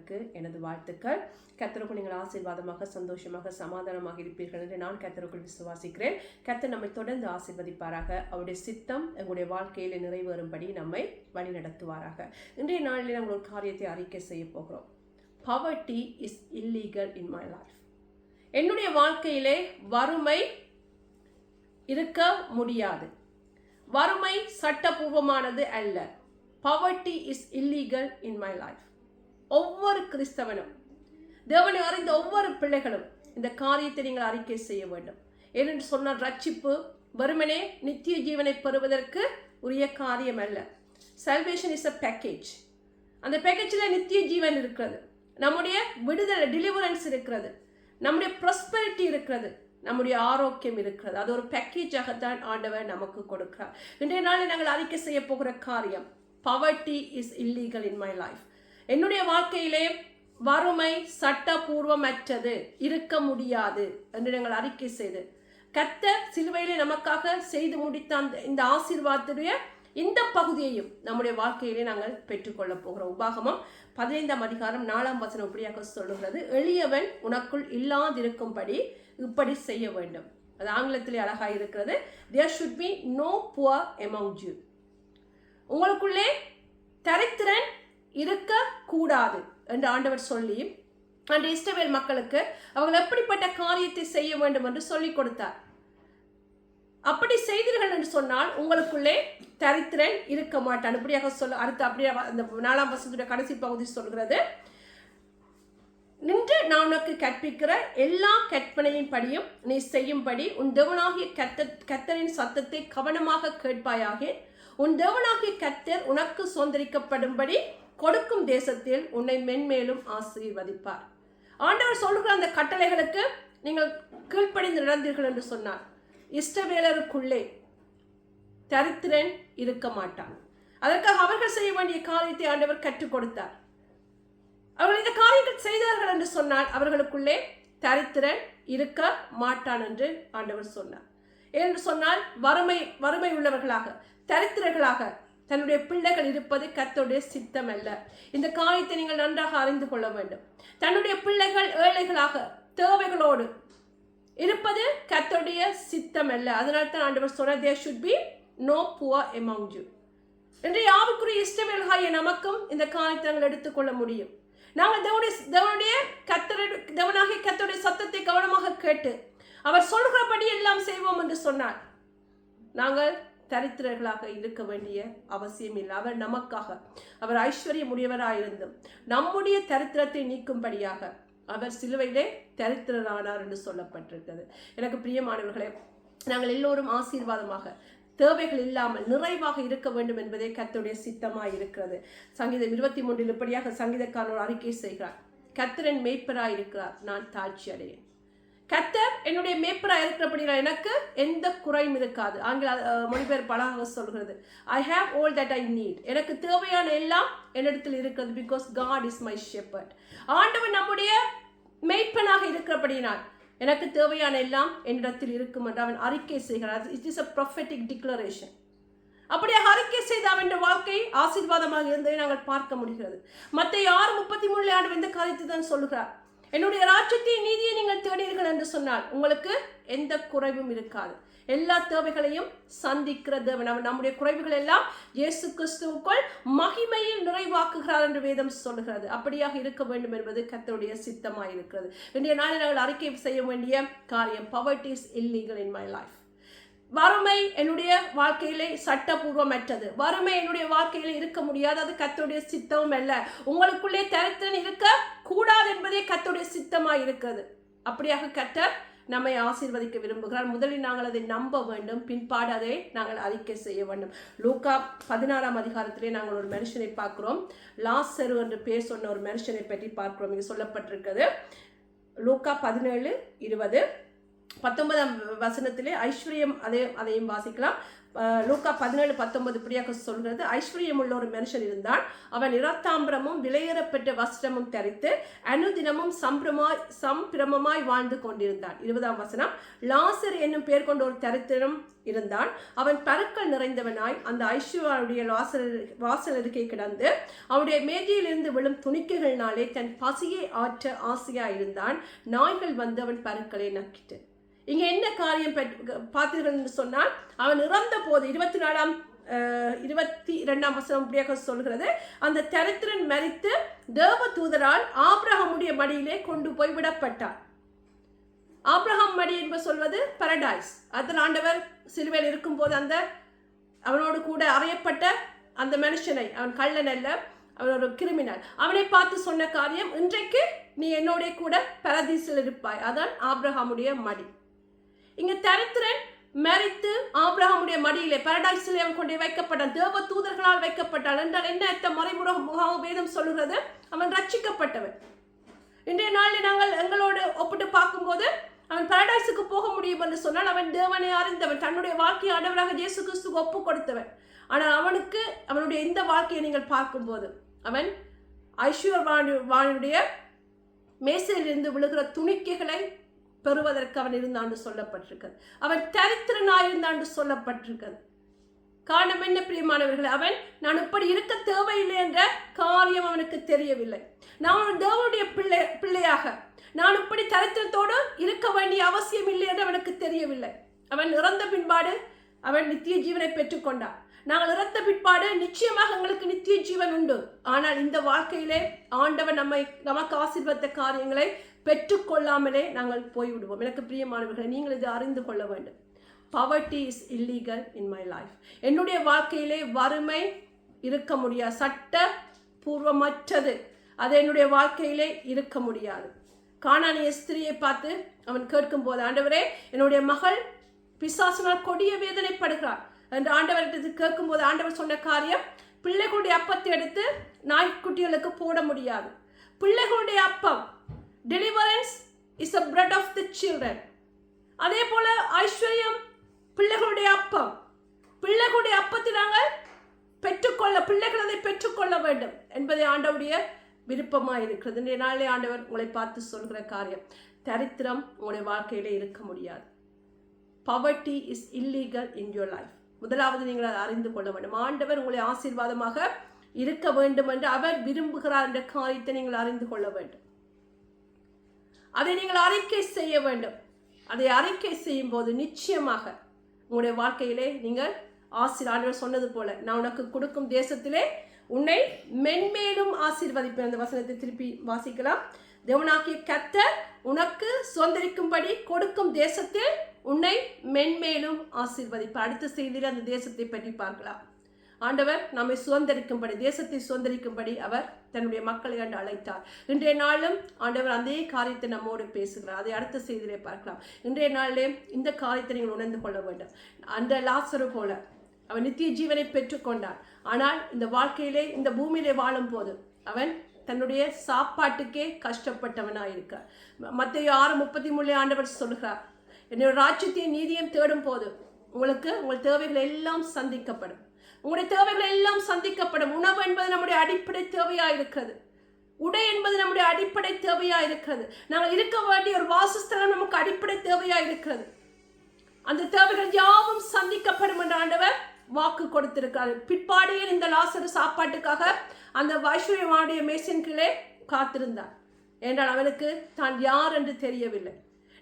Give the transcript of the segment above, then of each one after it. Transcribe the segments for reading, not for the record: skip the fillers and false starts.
உங்களுக்கு எனது வாழ்த்துக்கள். கர்த்தருக்குள் நீங்கள் ஆசீர்வாதமாக, சந்தோஷமாக, சமாதானமாக இருப்பீர்கள் என்று நான் கர்த்தருக்குள் விசுவாசிக்கிறேன். கர்த்தர் நம்மை தொடர்ந்து ஆசீர்வதிப்பாராக. அவருடைய சித்தம் எங்களுடைய வாழ்க்கையில் நிறைவேறும்படி நம்மை வழி நடத்துவாராக. இன்றைய நாளில் நாங்கள் ஒரு காரியத்தை அறிக்கை செய்ய போகிறோம். Poverty is illegal in my life. என்னுடைய வாழ்க்கையிலே வறுமை இருக்க முடியாது. வறுமை சட்டபூர்வமானது அல்ல. Poverty is illegal in my life. ஒவ்வொரு கிறிஸ்தவனும், தேவனை அறிந்த ஒவ்வொரு பிள்ளைகளும் இந்த காரியத்தை நீங்கள் அறிக்கை செய்ய வேண்டும். ஏனென்று சொன்னால் ரட்சிப்பு வெறுமனே நித்திய ஜீவனை பெறுவதற்கு உரிய காரியம் அல்ல. Salvation is a package. அந்த பேக்கேஜில் நித்திய ஜீவன் இருக்கிறது, நம்முடைய விடுதலை டெலிவரன்ஸ் இருக்கிறது, நம்முடைய ப்ராஸ்பெரிட்டி இருக்கிறது, நம்முடைய ஆரோக்கியம் இருக்கிறது. அது ஒரு பேக்கேஜாகத்தான் ஆண்டவர் நமக்கு கொடுக்கிறார். இன்றைய நாளில் நாங்கள் அறிக்கை செய்ய போகிற காரியம், Poverty is illegal in my life. என்னுடைய வாழ்க்கையிலே வறுமை சட்டபூர்வமற்றது, இருக்க முடியாது என்று நாங்கள் அறிக்கை செய்து கர்த்தர் சிலுவையிலே நமக்காக செய்து முடித்த இந்த ஆசீர்வாதத்துடைய இந்த பகுதியையும் நம்முடைய வாழ்க்கையிலே நாங்கள் பெற்றுக்கொள்ள போகிறோம். உபாகமம் 15 அதிகாரம் 4 இப்படியாக சொல்லுகிறது, எளியவன் உனக்குள் இல்லாதிருக்கும்படி இப்படி செய்ய வேண்டும். அது ஆங்கிலத்திலே அழகாக இருக்கிறது. There should be no poor among you. உங்களுக்குள்ளே தரித்திரன் இருக்க கூடாது என்று ஆண்டவர் சொல்லி அந்த இஸ்ரவேல் மக்களுக்கு அவர்கள் எப்படிப்பட்ட காரியத்தை செய்ய வேண்டும் என்று சொல்லிக் கொடுத்தார். அப்படி செய்தீர்கள் என்று சொன்னால் உங்களுக்குள்ளே தரித்திரன் இருக்க மாட்டான். இப்படியாக சொல்ல அடுத்து அப்படியே அந்த 4 வசனத்துடைய கடைசி பகுதி சொல்கிறது, நின்று நான் உனக்கு கற்பிக்கிற எல்லா கற்பனையின் படியும் நீ செய்யும்படி உன் தேவனாகிய கர்த்தரின் சத்தத்தை கவனமாக கேட்பாயாக. உன் தேவனாகிய கர்த்தர் உனக்கு சுதந்திரிக்கப்படும்படி கொடுக்கும் தேசத்தில் உன்னை மென்மேலும் ஆசீர்வதிப்பார். ஆண்டவர் சொல்லுகிற அந்த கட்டளைகளுக்கு நீங்கள் கீழ்ப்படிந்து நடந்தீர்கள் என்று சொன்னார், இஸ்ரவேலருக்குள்ளே தரித்திரன் இருக்க மாட்டான். அதற்காக அவர்கள் செய்ய வேண்டிய காரியத்தை ஆண்டவர் கற்றுக் கொடுத்தார். அவர்கள் இந்த காரியங்கள் செய்தார்கள் என்று சொன்னால் அவர்களுக்குள்ளே தரித்திரன் இருக்க மாட்டான் என்று ஆண்டவர் சொன்னார். என்று சொன்னால் வறுமை உள்ளவர்களாக, தரித்திரர்களாக தன்னுடைய பிள்ளைகள் இருப்பது கர்த்தருடைய சித்தம் அல்ல. இந்த காரியத்தை நீங்கள் நன்றாக அறிந்து கொள்ள வேண்டும். தன்னுடைய பிள்ளைகள் ஏழைகளாக தேவைகளோடு இருப்பது கர்த்தருடைய சித்தம் அல்ல. அதனால தான் ஆண்டவர் சொன்னார், there should be no poor among you. இன்றைய ஆவிக்குரிய இஸ்ரவேலராகிய நமக்கும் இந்த காரியத்தை நாங்கள் எடுத்துக்கொள்ள முடியும். நாங்கள் தேவனாகிய கர்த்தருடைய சத்தத்தை கவனமாக கேட்டு அவர் சொல்கிறபடி எல்லாம் செய்வோம் என்று சொன்னார், நாங்கள் தரித்திரர்களாக இருக்க வேண்டிய அவசியம் இல்லை. அவர் நமக்காக, அவர் ஐஸ்வர்யம் உடையவராயிருந்தும் நம்முடைய தரித்திரத்தை நீக்கும்படியாக அவர் சிலுவையிலே தரித்திரரானார் என்று சொல்லப்பட்டிருக்கிறது. எனக்கு பிரியமானவர்களே, நாங்கள் எல்லோரும் ஆசீர்வாதமாக, தேவைகள் இல்லாமல் நிறைவாக இருக்க வேண்டும் என்பதே கர்த்தருடைய சித்தமாய் இருக்கிறது. சங்கீதம் 23 இப்படியாக சங்கீதக்காரர் அறிக்கை செய்கிறார், கர்த்தரின் மேய்ப்பராய் இருக்கிறார், நான் தாழ்ச்சி அடையேன். கர்த்தர் என்னுடைய மேய்ப்பராய் இருக்கிறபடினால் எனக்கு எந்த குறையும் இருக்காது. ஆங்கில மொழிபெயர்ப்பு அழகாக சொல்கிறது, I have all that I need. எனக்கு தேவையான எல்லாம் என்னிடத்தில் இருக்கிறது. Because God is my shepherd. ஆண்டவர் நம்முடைய மேய்ப்பனாக இருக்கிறபடினால் எனக்கு தேவையான எல்லாம் என்னிடத்தில் இருக்கும் என்று அவன் அறிக்கை செய்கிறார். It is a prophetic declaration. அப்படியே அறிக்கை செய்த அவன் வாழ்க்கை ஆசீர்வாதமாக இருந்ததை நாங்கள் பார்க்க முடிகிறது. மத்தேயு 6:33 ஆண்டவர் இந்த காரியத்தை தான் சொல்லுகிறார், என்னுடைய ராஜ்யத்தின் நீதியை நீங்கள் தேடுவீர்கள் என்று சொன்னால் உங்களுக்கு எந்த குறைவும் இருக்காது. எல்லா தேவைகளையும் சந்திக்கிற தேவன். நம்முடைய குறைவுகள் எல்லாம் இயேசு கிறிஸ்துவுக்குள் மகிமையில் நிறைவாக்குகிறார் என்று வேதம் சொல்லுகிறது. அப்படியாக இருக்க வேண்டும் என்பது கர்த்தருடைய சித்தமாக இருக்கிறது. இன்றைய நாளில் நாங்கள் அறிக்கை செய்ய வேண்டிய காரியம், Poverty is illegal in my life. வறுமை என்னுடைய வாழ்க்கையிலே சட்டபூர்வமற்றது. வறுமை என்னுடைய வாழ்க்கையில இருக்க முடியாது. அது கர்த்தருடைய சித்தமும் அல்ல. உங்களுக்குள்ளே தரித்திரன் இருக்க கூடாது என்பதே கர்த்தருடைய சித்தமாய் இருக்கிறது. அப்படியாக கர்த்தர் நம்மை ஆசீர்வதிக்க விரும்புகிறார். முதலில் நாங்கள் அதை நம்ப வேண்டும், பின்பாடு அதை நாங்கள் அறிக்கை செய்ய வேண்டும். லூக்கா 16 அதிகாரத்திலே நாங்கள் ஒரு மனுஷனை பார்க்கிறோம். லாசரு என்று பேர் சொன்ன ஒரு மனுஷனை பற்றி பார்க்கிறோம். இங்கே சொல்லப்பட்டிருக்கிறது லூக்கா 17:20. 19 வசனத்திலே ஐஸ்வர்யம், அதையும் வாசிக்கலாம். லூக்கா 17:19 இப்படியாக சொல்கிறது, ஐஸ்வர்யம் உள்ள ஒரு மனுஷன் இருந்தான். அவன் இரத்தாம்பரமும் விலையேறப்பெற்ற வஸ்திரமும் தரித்து அனுதினமும் சம்பிரமமாய் வாழ்ந்து கொண்டிருந்தான். 20ஆம் வசனம், லாசர் என்னும் பெயர் கொண்ட ஒரு தரித்திரம் இருந்தான். அவன் பருக்கள் நிறைந்தவனாய் அந்த ஐஸ்வர்யாவுடைய வாசல் அருகே கிடந்து அவனுடைய மேஜையிலிருந்து விழும் துணிக்கைகளினாலே தன் பசியை ஆற்ற ஆசையாயிருந்தான். நாய்கள் வந்து அவன் பருக்களை நக்கிட்டு. இங்க என்ன காரியம் பார்த்தீர்கள் என்று சொன்னால், அவன் இறந்த போது 22ஆம் வசனம் இப்படியாக சொல்கிறது, அந்த தரித்திரன் மரித்து தேவ தூதரால் ஆபிரகாமுடைய மடியிலே கொண்டு போய் விடப்பட்டார். ஆபிரகாம் மடி என்பது சொல்வது பரடைஸ். அதன் ஆண்டவர் சிலுவையில் இருக்கும் போது அந்த அவனோடு கூட அறையப்பட்ட அந்த மனுஷனை, அவன் கள்ளன் அல்ல, அவன் ஒரு கிரிமினல், அவனை பார்த்து சொன்ன காரியம், இன்றைக்கு நீ என்னோட கூட பரதீசில் இருப்பாய். அதான் ஆபிரகாமுடைய மடி. இங்க தரித்திரன் மரித்து ஆபிரகாமுடைய மடியிலே பரடைஸிலே அவன் கொண்டு வைக்கப்பட்டான், தேவ தூதர்களால் வைக்கப்பட்டான் என்றால் என்ன மறைமுக வேதம் சொல்லுகிறது, அவன் ரட்சிக்கப்பட்டவன். இன்றைய நாளில் நாங்கள் எங்களோடு ஒப்பிட்டு பார்க்கும்போது அவன் பரடைஸுக்கு போக முடியும் என்று சொன்னால் அவன் தேவனை அறிந்தவன், தன்னுடைய வாழ்க்கையை ஆண்டவராக இயேசு கிறிஸ்துவுக்கு ஒப்பு கொடுத்தவன். ஆனால் அவனுக்கு அவனுடைய இந்த வாழ்க்கையை நீங்கள் பார்க்கும்போது அவன் ஐஸ்வர்யவானுடைய மேசையிலிருந்து விழுகிற துணிக்கைகளை பெறுவதற்கு அவன் இருந்தாண்டு சொல்லப்பட்டிருக்கிறது. அவன் தரித்திரனாயிருந்தாண்டு சொல்லப்பட்டிருக்கிறது. காரணம் என்ன பிரியமானவர்கள், அவன் நான் இப்படி இருக்க தேவையில்லை என்ற காரியம் அவனுக்கு தெரியவில்லை. நான் தேவனுடைய பிள்ளையாக நான் இப்படி தரித்திரத்தோடு இருக்க வேண்டிய அவசியம் இல்லை என்று அவனுக்கு தெரியவில்லை. அவன் இறந்த பின்பாடு அவன் நித்திய ஜீவனை பெற்றுக்கொண்டான். நாங்கள் இறந்த பிற்பாடு நிச்சயமாக எங்களுக்கு நித்திய ஜீவன் உண்டு. ஆனால் இந்த வாழ்க்கையிலே ஆண்டவன் நமக்கு ஆசீர்வாத காரியங்களை பெற்றுக்கொள்ளாமலே நாங்கள் போய்விடுவோம். எனக்கு பிரியமானவர்களை, நீங்கள் இதை அறிந்து கொள்ள வேண்டும். Poverty is illegal in my life. என்னுடைய வாழ்க்கையிலே வறுமை இருக்க முடியாது, சட்ட பூர்வமற்றது அது என்னுடைய வாழ்க்கையிலே இருக்க முடியாது. கானானிய ஸ்திரியை பார்த்து அவன் கேட்கும் போது, ஆண்டவரே என்னுடைய மகள் பிசாசினால் கொடிய வேதனைப்படுகிறார் என்று ஆண்டவர்கிட்ட கேட்கும் போது ஆண்டவர் சொன்ன காரியம், பிள்ளைகளுடைய அப்பத்தை எடுத்து நாய்க்குட்டிகளுக்கு போட முடியாது. பிள்ளைகளுடைய அப்பம், deliverance is a bread of the children. அதே போல ஐஸ்வர்யம் பிள்ளைகளுடைய அப்பம். பிள்ளைகளுடைய அப்பத்தை நாங்கள் பெற்றுக்கொள்ள, பிள்ளைகள் அதை பெற்றுக்கொள்ள வேண்டும் என்பதை ஆண்டவருடைய விருப்பமாக இருக்கிறது. இன்றைய நாளே ஆண்டவர் உங்களை பார்த்து சொல்கிற காரியம், தரித்திரம் உங்களுடைய வாழ்க்கையிலே இருக்க முடியாது. Poverty is illegal in your life. முதலாவது நீங்கள் அதை அறிந்து கொள்ள வேண்டும். ஆண்டவர் உங்களை ஆசீர்வாதமாக இருக்க வேண்டும் என்று அவர் விரும்புகிறார் என்ற காரியத்தை நீங்கள் அறிந்து கொள்ள வேண்டும். அதை நீங்கள் அறிக்கை செய்ய வேண்டும். அதை அறிக்கை செய்யும் போது நிச்சயமாக உங்களுடைய வாழ்க்கையிலே நீங்கள் ஆண்டவர் சொன்னது போல, நான் உனக்கு கொடுக்கும் தேசத்திலே உன்னை மென்மேலும் ஆசீர்வதிப்பேன். அந்த வசனத்தை திருப்பி வாசிக்கலாம். தேவனாகிய கர்த்தர் உனக்கு சுதந்திரிக்கும்படி கொடுக்கும் தேசத்தில் உன்னை மென்மேலும் ஆசீர்வதிப்பார். அடுத்த செய்தியில் அந்த தேசத்தை பற்றி பார்க்கலாம். ஆண்டவர் நம்மை சுதந்திரிக்கும்படி, தேசத்தை சுதந்திரிக்கும்படி அவர் தன்னுடைய மக்களை கண்டு அழைத்தார். இன்றைய நாளும் ஆண்டவர் அதே காரியத்தை நம்மோடு பேசுகிறார். அதை அடுத்த செய்தியிலே பார்க்கலாம். இன்றைய நாளிலே இந்த காரியத்தை நீங்கள் உணர்ந்து கொள்ள வேண்டும். அந்த லாசரு போல அவன் நித்திய ஜீவனை பெற்றுக்கொண்டான். ஆனால் இந்த வாழ்க்கையிலே, இந்த பூமியிலே வாழும் போது அவன் தன்னுடைய சாப்பாட்டுக்கே கஷ்டப்பட்டவனாயிருக்கார். மத்தேயு 6:33 ஆண்டவர் சொல்கிறார், என்னுடைய ராஜ்யத்தையும் நீதியையும் தேடும் போது உங்களுக்கு உங்கள் தேவைகள் எல்லாம் சந்திக்கப்படும். உங்களுடைய தேவைகள் எல்லாம் சந்திக்கப்படும். உணவு என்பது நம்முடைய அடிப்படை தேவையா இருக்கிறது. உடை என்பது நம்முடைய அடிப்படை தேவையா இருக்கிறது. நாங்கள் இருக்க வேண்டிய ஒரு வாசஸ்தலம் நமக்கு அடிப்படை தேவையா இருக்கிறது. அந்த தேவைகள் யாவும் சந்திக்கப்படும் என்று ஆண்டவர் வாக்கு கொடுத்திருக்கிறார். பிற்பாடியே இந்த லாசரு சாப்பாட்டுக்காக அந்த ஐஸ்வர்யவானுடைய மேசின் கீழே காத்திருந்தார். என்றால் அவனுக்கு தான் யார் என்று தெரியவில்லை.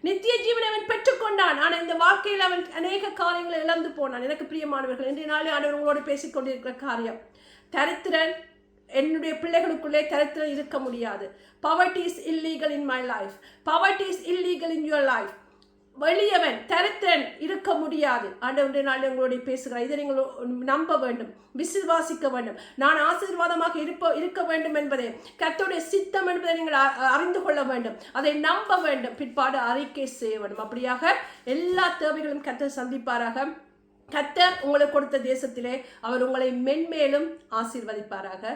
நித்திய ஜீவனை அவன் பெற்றுக்கொண்டான். ஆனால் இந்த வாழ்க்கையில் அவன் அநேக காரியங்களை இழந்து போனான். எனக்கு பிரியமானவர்கள், இன்றைய நாளில் ஆண்டவர் உங்களோடு பேசிக்கொண்டிருக்கிற காரியம், தரித்திரன் என்னுடைய பிள்ளைகளுக்குள்ளே தரித்திரன் இருக்க முடியாது. Poverty is illegal in my life. Poverty is illegal in your life. வெளியவன் தரித்திரன் இருக்க முடியாது. ஆண்டவருடைய நாளில் உங்களுடைய பேசுகிறார். இதை நீங்கள் நம்ப வேண்டும், விசுவாசிக்க வேண்டும். நான் ஆசீர்வாதமாக இருக்க வேண்டும் என்பதை, கர்த்தருடைய சித்தம் என்பதை நீங்கள் அறிந்து கொள்ள வேண்டும். அதை நம்ப வேண்டும், பிற்பாடு அறிக்கை செய்ய வேண்டும். அப்படியாக எல்லா தேவைகளும் கர்த்தர் சந்திப்பாராக. கர்த்தர் உங்களுக்கு கொடுத்த தேசத்திலே அவர் உங்களை மென்மேலும் ஆசீர்வதிப்பாராக.